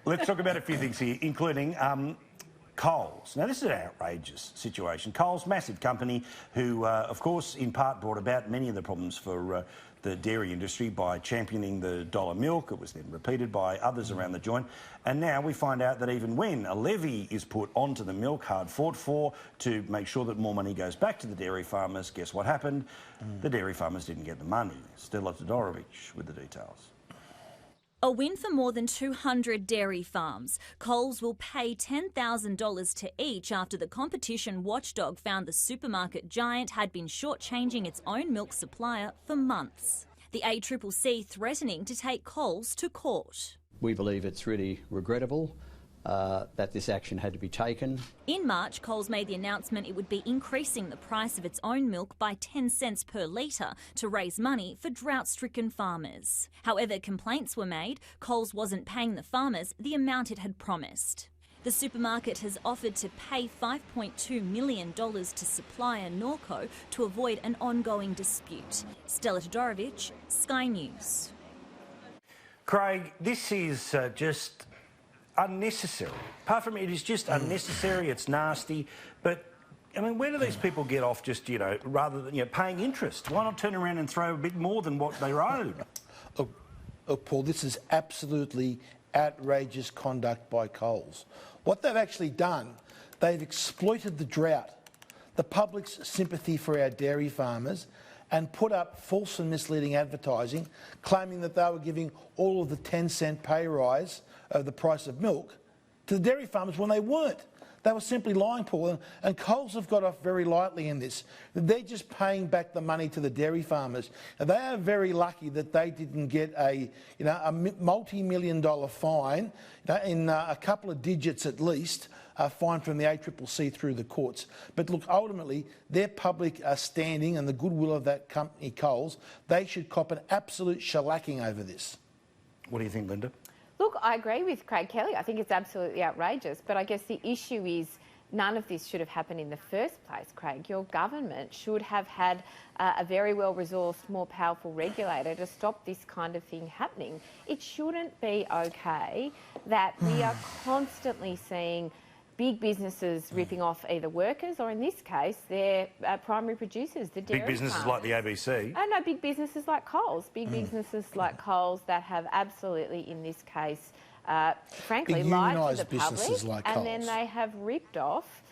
Let's talk about a few things here, including Coles. Now, this is an outrageous situation. Coles, massive company who, of course, in part brought about many of the problems for the dairy industry by championing the dollar milk. It was then repeated by others around the joint. And now we find out that even when a levy is put onto the milk, hard fought for, to make sure that more money goes back to the dairy farmers, guess what happened? The dairy farmers didn't get the money. Stella Todorovic with the details. A win for more than 200 dairy farms. Coles will pay $10,000 to each after the competition watchdog found the supermarket giant had been shortchanging its own milk supplier for months. The ACCC threatening to take Coles to court. We believe it's really regrettable that this action had to be taken. In March, Coles made the announcement it would be increasing the price of its own milk by 10 cents per litre to raise money for drought-stricken farmers. However, complaints were made Coles wasn't paying the farmers the amount it had promised. The supermarket has offered to pay $5.2 million to supplier Norco to avoid an ongoing dispute. Stella Todorovic, Sky News. Craig, this is just unnecessary. Apart from it is just unnecessary, it's nasty, but I mean, where do these people get off just, rather than, paying interest? Why not turn around and throw a bit more than what they're owed? Paul, this is absolutely outrageous conduct by Coles. What they've actually done, they've exploited the drought, the public's sympathy for our dairy farmers, and put up false and misleading advertising, claiming that they were giving all of the 10-cent pay rise of the price of milk to the dairy farmers when they weren't. They were simply lying, Paul, and Coles have got off very lightly in this. They're just paying back the money to the dairy farmers. And they are very lucky that they didn't get a multi-million-dollar fine, in a couple of digits at least, fine from the ACCC through the courts. But look, ultimately, their public standing and the goodwill of that company, Coles, they should cop an absolute shellacking over this. What do you think, Linda? Look, I agree with Craig Kelly. I think it's absolutely outrageous. But I guess the issue is none of this should have happened in the first place, Craig. Your government should have had a very well-resourced, more powerful regulator to stop this kind of thing happening. It shouldn't be okay that we are constantly seeing big businesses ripping off either workers or, in this case, their primary producers, the dairy Big businesses like the ABC. Oh, no, big businesses like Coles. Big businesses like Coles that have absolutely, in this case, frankly, lied to the public. Like and then they have ripped off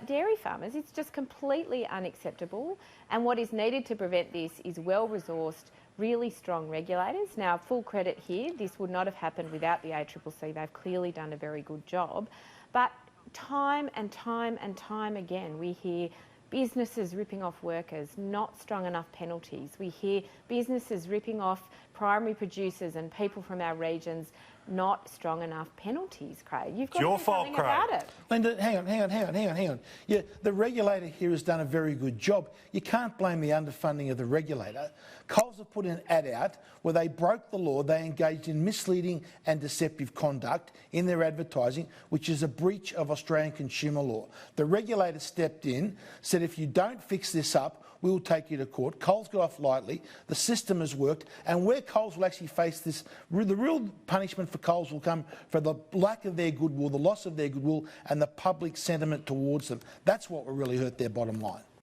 dairy farmers. It's just completely unacceptable. And what is needed to prevent this is well-resourced, really strong regulators. Now, full credit here, this would not have happened without the ACCC. They've clearly done a very good job. But time and time and time again, we hear businesses ripping off workers, not strong enough penalties. We hear businesses ripping off primary producers and people from our regions, not strong enough penalties, Craig. You've got to do something about it. Linda, hang on. Yeah, the regulator here has done a very good job. You can't blame the underfunding of the regulator. Coles have put an ad out where they broke the law. They engaged in misleading and deceptive conduct in their advertising, which is a breach of Australian consumer law. The regulator stepped in, said, if you don't fix this up, we will take you to court. Coles got off lightly. The system has worked. And where Coles will actually face this, the real punishment for Coles will come for the lack of their goodwill, the loss of their goodwill, and the public sentiment towards them. That's what will really hurt their bottom line.